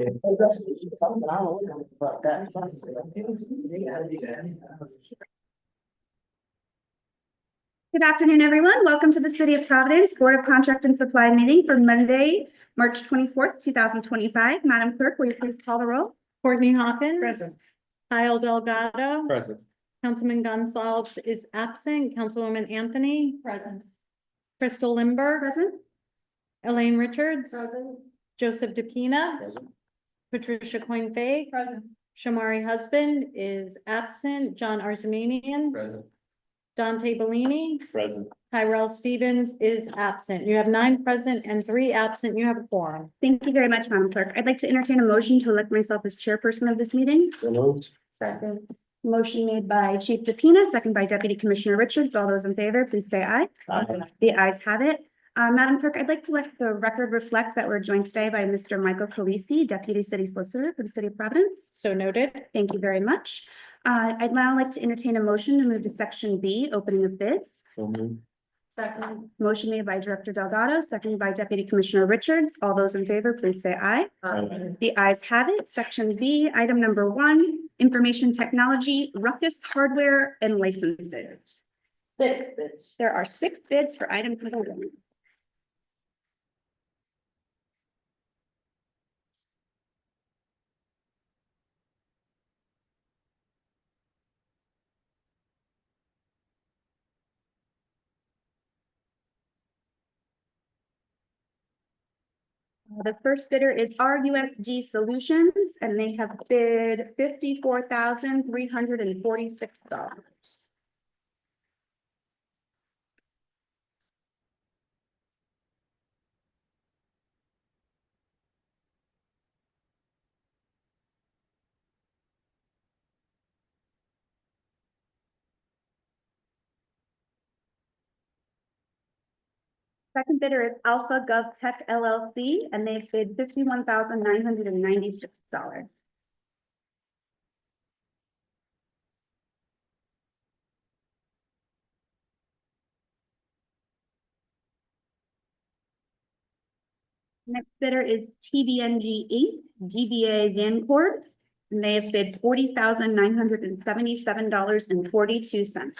Good afternoon, everyone. Welcome to the City of Providence Board of Contract and Supply meeting for Monday, March 24th, 2025. Madam Clerk, will you please call the roll? Courtney Hawkins. Present. Kyle Delgado. Present. Councilman Gonzalez is absent. Councilwoman Anthony. Present. Crystal Limber. Present. Elaine Richards. Present. Joseph DePina. Present. Patricia Coin-Fay. Present. Shamari Husband is absent. John Arzamanian. Present. Dante Bellini. Present. Tyrell Stevens is absent. You have 9 present and 3 absent. You have a quorum. Thank you very much, Madam Clerk. I'd like to entertain a motion to elect myself as chairperson of this meeting. So moved. Second. Motion made by Chief DePina, second by Deputy Commissioner Richards. All those in favor, please say aye. Aye. The ayes have it. Madam Clerk, I'd like to let the record reflect that we're joined today by Mr. Michael Calisi, Deputy City Solicitor for the City of Providence. So noted. Thank you very much. I'd now like to entertain a motion to move to Section B, opening of bids. So moved. Second. Motion made by Director Delgado, seconded by Deputy Commissioner Richards. All those in favor, please say aye. Aye. The ayes have it. Section B, item number 1, information technology, Ruckus hardware and licenses. 6 bids. There are 6 bids for item number 1. The first bidder is RUSD Solutions, and they have bid $54,346. Second bidder is Alpha Gov Tech LLC, and they've bid $51,996. Next bidder is TBNG Inc., DBA Vancord, and they have bid $40,977.42.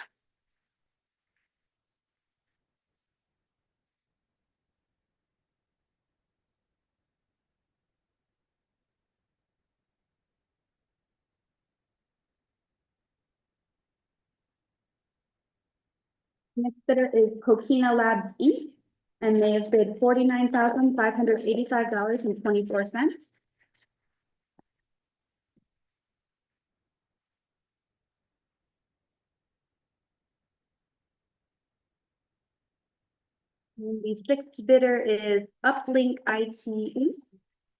Next bidder is Coquina Labs Inc., and they have bid $49,585.24. And the 6th bidder is Uplink IT Inc.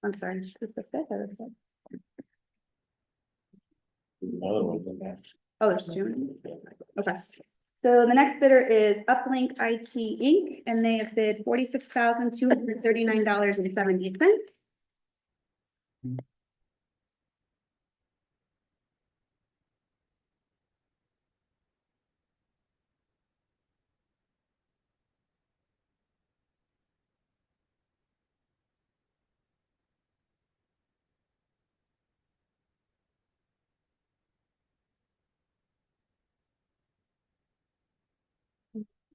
I'm sorry, is this the 5th or the 6th? Another one. Oh, there's 2. Okay. So the next bidder is Uplink IT Inc., and they have bid $46,239.70.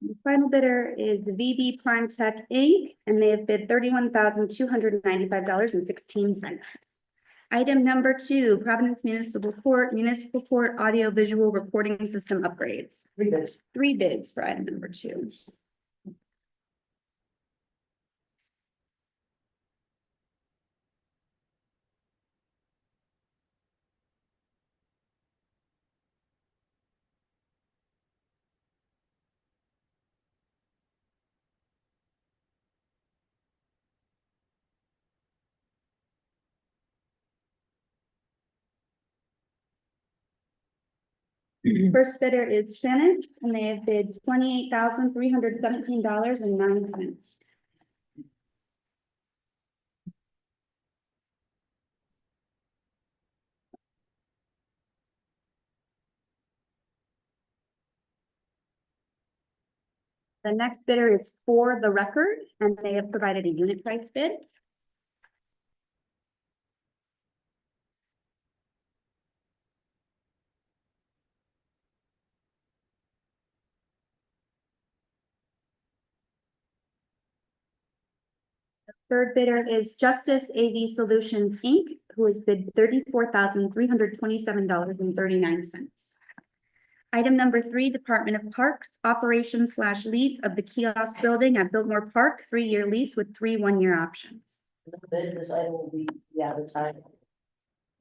The final bidder is VB Prime Tech Inc., and they have bid $31,295.16. Item number 2, Providence Municipal Court audio visual recording system upgrades. 3 bids. 3 bids for item number 2. First bidder is Shannon, and they have bid $28,317.09. The next bidder is For the Record, and they have provided a unit price bid. Third bidder is Justice AV Solutions, Inc., who has bid $34,327.39. Item number 3, Department of Parks, operation/lease of the kiosk building at Biltmore Park, 3-year lease with 3 one-year options. This item will be advertised.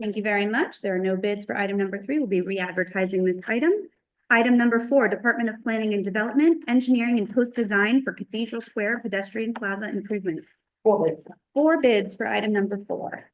Thank you very much. There are no bids for item number 3. We'll be re-advertising this item. Item number 4, Department of Planning and Development, Engineering and Post-Design for Cathedral Square Pedestrian Plaza Improvement. 4 bids. 4 bids for item number 4.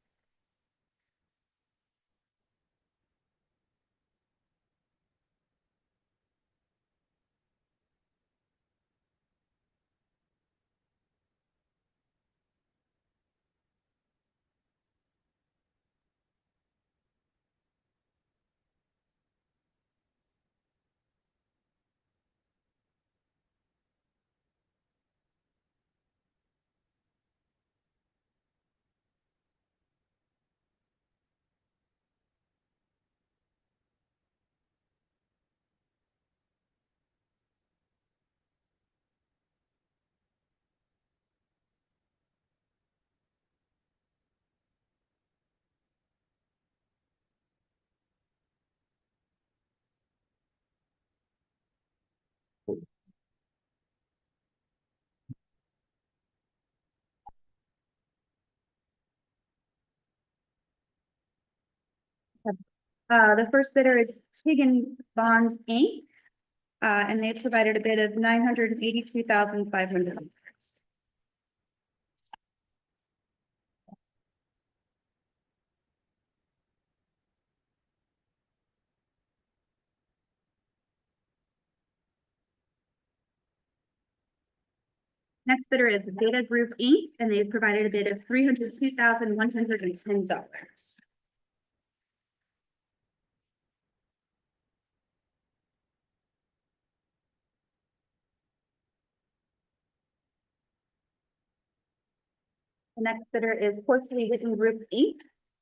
The first bidder is Tigan Bonds, Inc., and they provided a bid of $982,500. Next bidder is Data Group, Inc., and they provided a bid of $302,110. The next bidder is Horsley Witten Group, Inc.,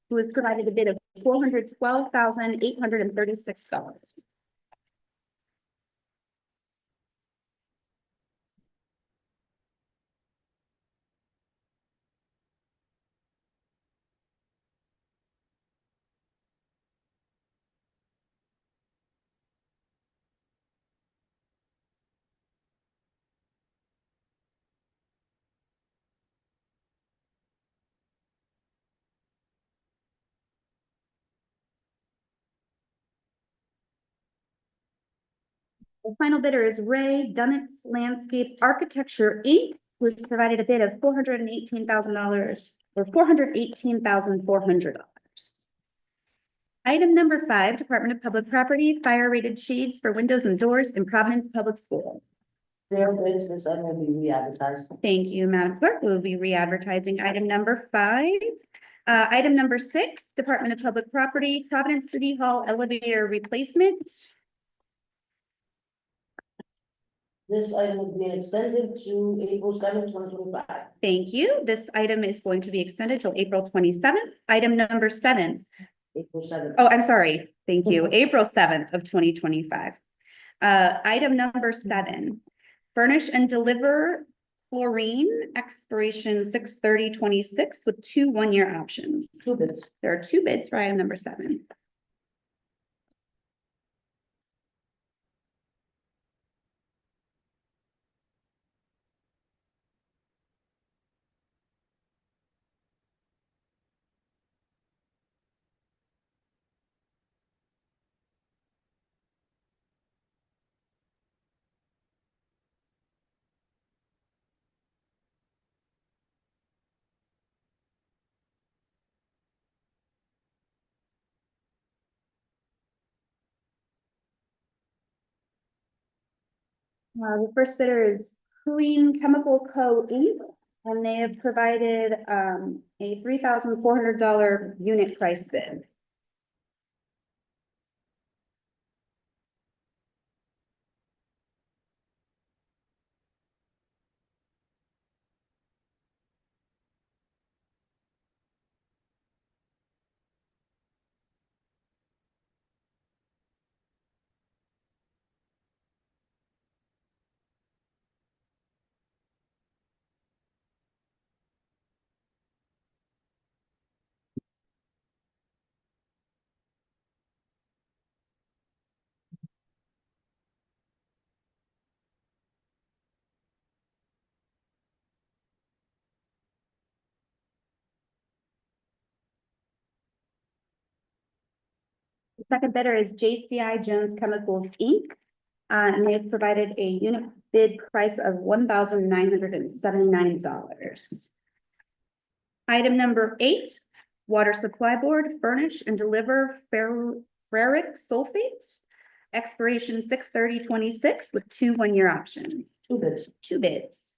who has provided a bid of $412,836. The final bidder is Ray Dunnett's Landscape Architecture, Inc., who has provided a bid of $418,000 or $418,400. Item number 5, Department of Public Property, fire rated shades for windows and doors in Providence Public Schools. 0 bids. This item will be re-advertised. Thank you, Madam Clerk. We'll be re-advertising item number 5. Item number 6, Department of Public Property, Providence City Hall elevator replacement. This item is being extended to April 7th, 2025. Thank you. This item is going to be extended till April 27th. Item number 7. April 7th. Oh, I'm sorry. Thank you. April 7th of 2025. Item number 7, furnish and deliver chlorine, expiration 6/30/26 with 2 one-year options. 2 bids. There are 2 bids for item number 7. The first bidder is Clean Chemical Co. Inc., and they have provided a $3,400 unit price bid. second bidder is JCI Jones Chemicals, Inc. And they have provided a unit bid price of $1,979. Item number 8, Water Supply Board, furnish and deliver ferric sulfate. Expiration 6/30/26 with 2 one-year options. 2 bids. 2 bids.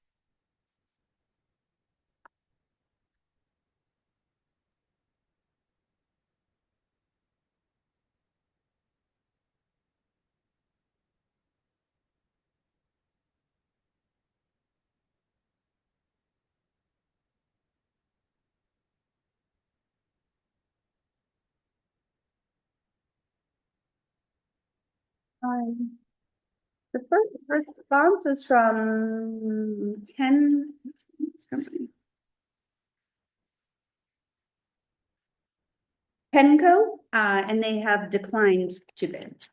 The first response is from 10. Penco, and they have declined to bid.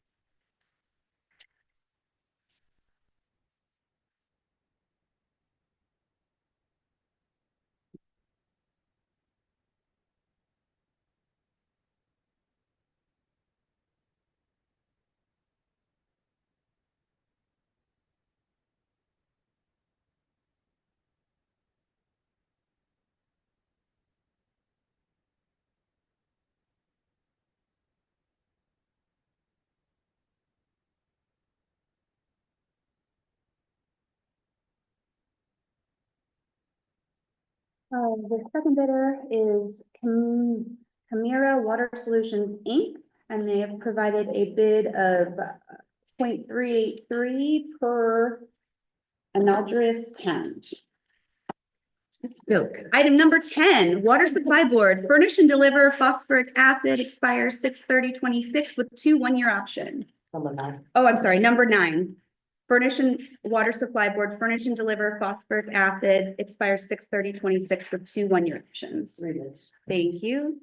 The second bidder is Camira Water Solutions, Inc., and they have provided a bid of 0.383 per anhydrous pound. Item number 10, Water Supply Board, furnish and deliver phosphoric acid, expires 6/30/26 with 2 one-year options. Number 9. Oh, I'm sorry, number 9. Furnish and Water Supply Board, furnish and deliver phosphoric acid, expires 6/30/26 with 2 one-year options. 3 bids. Thank you.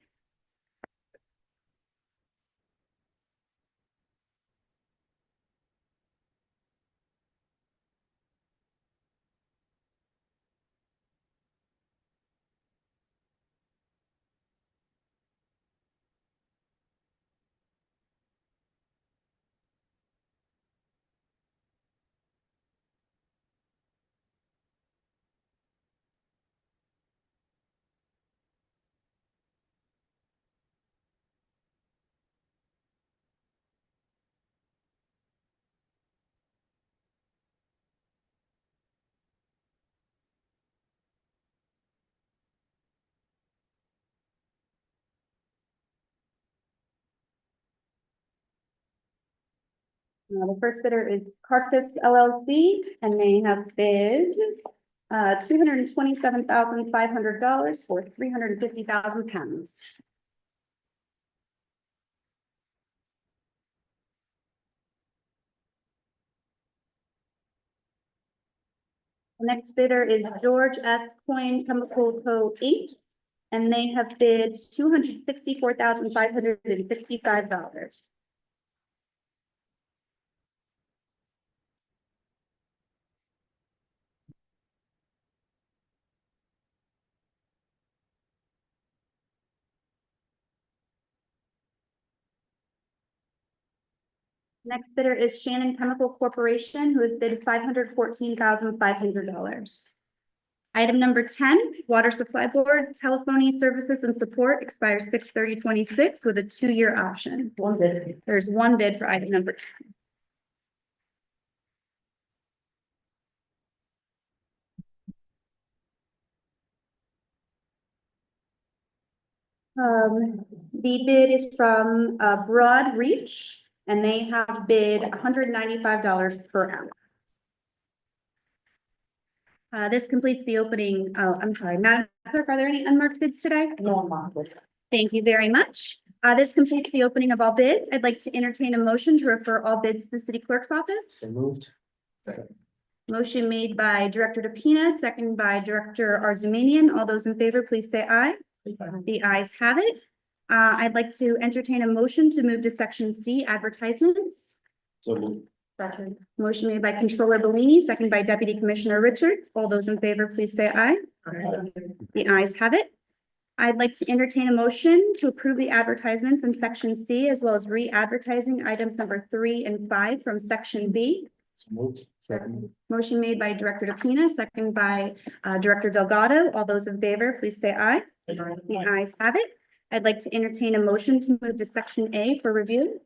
The first bidder is Carcass LLC, and they have bid $227,500 for 350,000 pounds. The next bidder is George S. Coyne Chemical Co. Inc., and they have bid $264,565. Next bidder is Shannon Chemical Corporation, who has bid $514,500. Item number 10, Water Supply Board, telephony services and support, expires 6/30/26 with a 2-year option. 1 bid. There's 1 bid for item number 10. The bid is from Broad Reach, and they have bid $195 per hour. This completes the opening. Oh, I'm sorry, Madam Clerk, are there any unmarked bids today? No unmarked. Thank you very much. This completes the opening of all bids. I'd like to entertain a motion to refer all bids to the city clerk's office. So moved. Motion made by Director DePina, second by Director Arzumanian. All those in favor, please say aye. The ayes have it. I'd like to entertain a motion to move to section C, advertisements. So moved. Second. Motion made by Controller Bellini, second by Deputy Commissioner Richards. All those in favor, please say aye. The ayes have it. I'd like to entertain a motion to approve the advertisements in section C as well as re-advertising items number 3 and 5 from section B. Moved. Second. Motion made by Director DePina, second by Director Delgado. All those in favor, please say aye. The ayes have it. I'd like to entertain a motion to move to section A for review.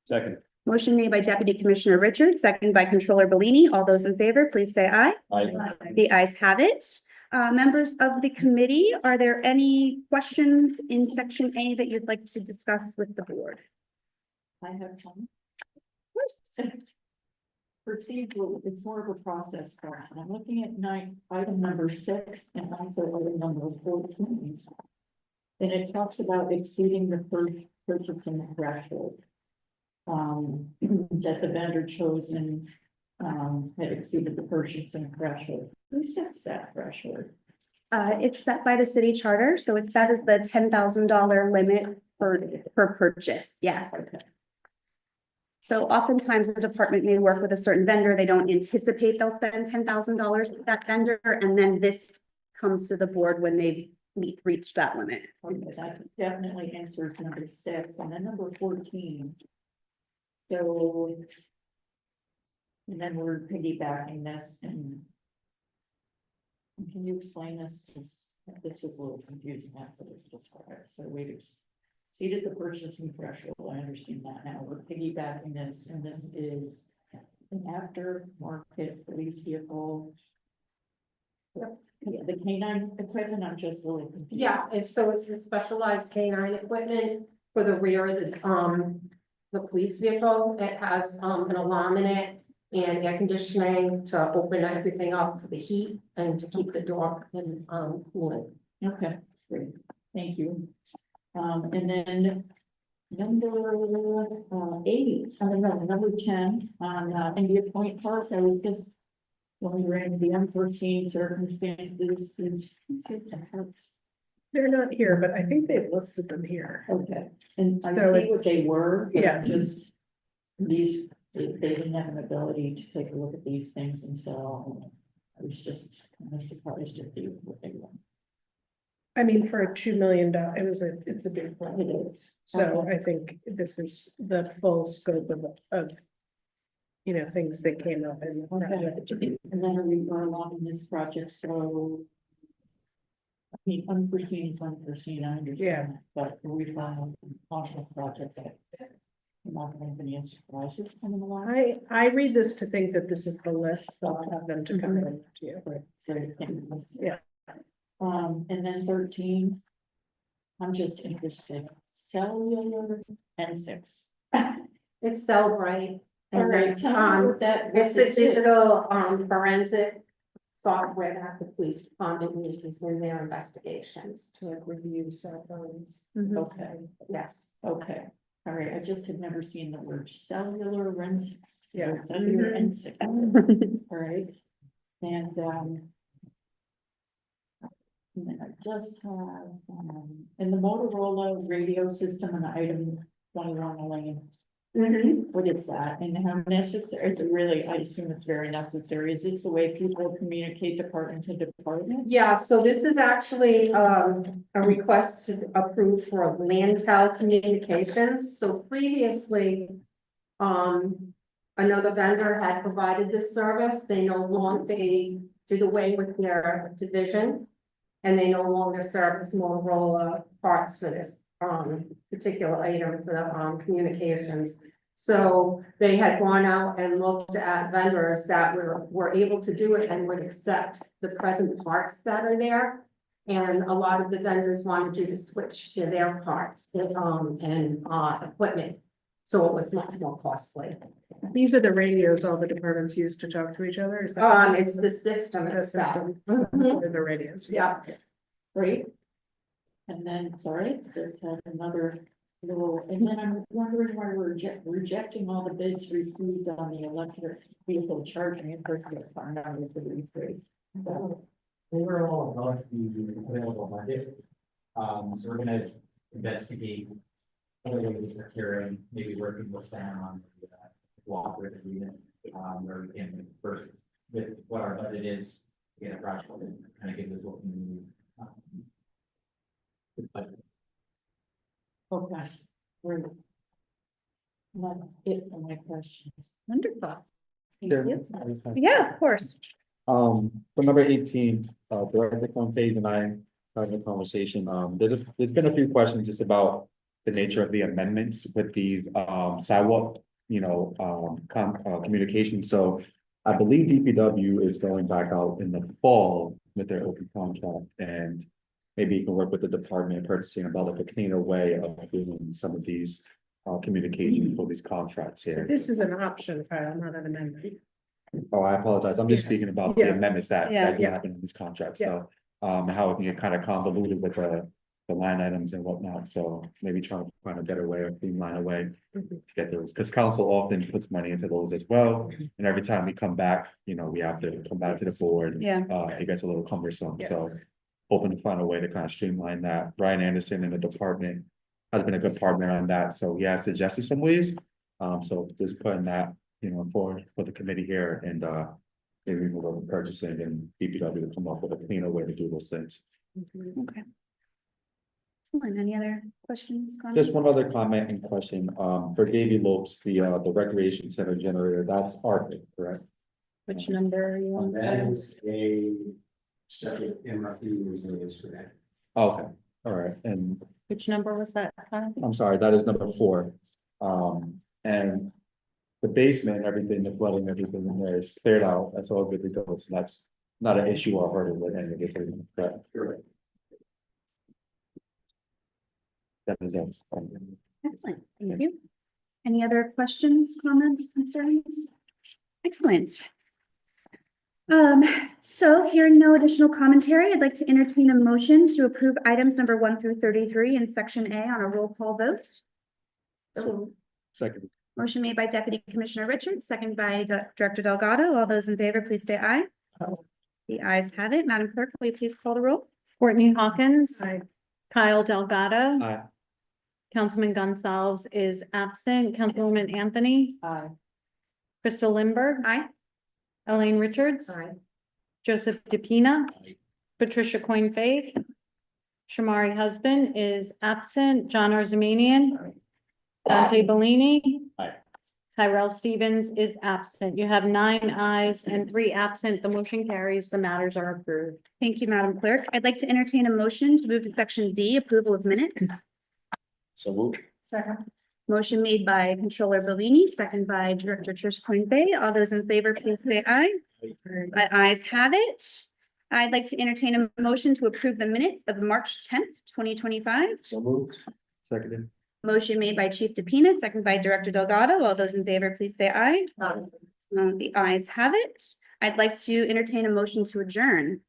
Second. Motion made by Deputy Commissioner Richards, second by Controller Bellini. All those in favor, please say aye. Aye. The ayes have it. Members of the committee, are there any questions in section A that you'd like to discuss with the board? I have some. Of course. Procedural, it's more of a process question. I'm looking at item number 6 and also item number 14. And it talks about exceeding the first purchasing threshold. That the vendor chosen had exceeded the purchasing threshold. Who sets that threshold? It's set by the city charter, so it's set as the $10,000 limit per purchase, yes. Okay. So oftentimes the department may work with a certain vendor, they don't anticipate they'll spend $10,000 with that vendor, and then this comes to the board when they've reached that limit. Okay, that definitely answers number 6, and then number 14. So. And then we're piggybacking this and. Can you explain this? This was a little confusing after this described. So we've exceeded the purchasing threshold. I understand that now. We're piggybacking this, and this is an aftermarket police vehicle. The canine equipment, I'm just really confused. Yeah, it's the specialized canine equipment for the rear of the police vehicle. It has, an alarm in it and air conditioning to open everything up for the heat and to keep the door and, cooling. Okay, great, thank you. And then number 8, I don't know, number 10 on India Point Park, I was just wondering the unforeseen circumstances is. They're not here, but I think they've listed them here. Okay, and I So think what they were, but Yeah. just these, they didn't have an ability to take a look at these things until I was just kind of surprised at what they were. I mean, for a $2 million, it's a big It project. is. So I think this is the full scope of things that came up in. the project. And then we were along in this project, so. I mean, unforeseen is unforeseen, I understand. Yeah. But we found on the project that. I'm not going to have any surprises coming along. I read this to think that this is the list. I'll have them to come in to you. Great, thank you. Yeah. And then 13. I'm just interested, cellular and 6. It's Cellbrite. All And right, it's, tell me what that. it's what the this is. digital, forensic software that the police department uses in their investigations. To like review cell phones. Okay, Yes. okay, all right, I just had never seen the word cellular and 6. Yeah. Cellular and 6, all right, and then I just have, in the Motorola radio system on item 21, Elaine. What is that and how necessary is it really? I assume it's very necessary. Is this the way people communicate department to department? Yeah, so this is actually, a request to approve for Mantel Communications. So previously, another vendor had provided this service. They did away with their division. And they no longer service Motorola parts for this, particular item for the, communications. So they had gone out and looked at vendors that were able to do it and would accept the present parts that are there. And a lot of the vendors wanted you to switch to their parts, and equipment. So it was much more costly. These are the radios all the departments use to talk to each other. Is that? It's the system The itself. system. Mhm. They're the radios. Yeah. Great. And then, sorry, just had another little, and then I'm wondering why we're rejecting all the bids received on the electric vehicle charging and purchase fund under the rephrase. They were all above the available budget. So we're gonna investigate other ways of procuring, maybe working with Sam on the cooperative agreement, where we can first with what our budget is, get a project and kind of give us what we need. it for my questions. Wonderful. Thank Sure. you. Yeah, of course. For number 18, Director Fontaine and I having a conversation, there's been a few questions just about the nature of the amendments with these, sidewalk, communication, so I believe DPW is going back out in the fall with their open contract, and maybe you can work with the Department of Purchasing about like a cleaner way of doing some of these, communications for these contracts here. This is an option, Kyle, not an amendment. Oh, I apologize. I'm just Yeah. speaking about the Yeah. amendments that Yeah. do happen in these contracts, Yeah. so. How it can get kind of convoluted with the line items and whatnot, so maybe trying to find a better way or streamline a way. Mhm. To get those, because council often puts money into those as well, and every time we come back, we have to come back to the board. Yeah. It gets a little cumbersome, so. Yes. Hoping to find a way to kind of streamline that. Brian Anderson in the department has been a good partner on that, so he has suggested some ways. So just putting that, for the committee here and, maybe we'll go with purchasing and DPW to come up with a cleaner way to do those things. Okay. Excellent. Any other questions? comments? Just one other comment and question, for Davy Lopes, the recreation center generator, that's Arctic, correct? Which number are you on? That is a separate MRP resilience for that. Okay, all right, and Which number was that, Kyle? I'm sorry, that is number 4. And the basement, everything, the flooding, everything in there is cleared out, that's all good to go, so that's not an issue or hurdle with any of this, but. That is it. Excellent. Thank you. Any other questions, comments, concerns? Excellent. So hearing no additional commentary, I'd like to entertain a motion to approve items number 1 through 33 in section A on a roll call vote. Second. Motion made by Deputy Commissioner Richards, second by Director Delgado. All those in favor, please say aye. The ayes have it. Madam Clerk, will you please call the roll? Courtney Hawkins. Aye. Kyle Delgado. Aye. Councilman Gonzalez is absent. Councilwoman Anthony. Aye. Crystal Lindberg. Aye. Elaine Richards. Aye. Joseph DePina. Aye. Patricia Coin Fade. Shamari Husband is absent. John Arzamanian. Dante Bellini. Aye. Tyrell Stevens is absent. You have 9 ayes and 3 absent. The motion carries. The matters are approved. Thank you, Madam Clerk. I'd like to entertain a motion to move to section D, approval of minutes. So moved. Motion made by Controller Bellini, second by Director Trish Coinbay. All those in favor, please say aye. The ayes have it. I'd like to entertain a motion to approve the minutes of March 10th, 2025. So moved. Seconded. Motion made by Chief DePina, second by Director Delgado. All those in favor, please say aye. The ayes have it. I'd like to entertain a motion to adjourn.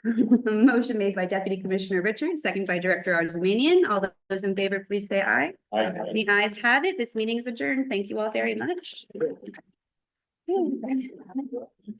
Motion made by Deputy Commissioner Richards, second by Director Arzamanian. All those in favor, please say aye. Aye. The ayes have it. This meeting is adjourned. Thank you all very much.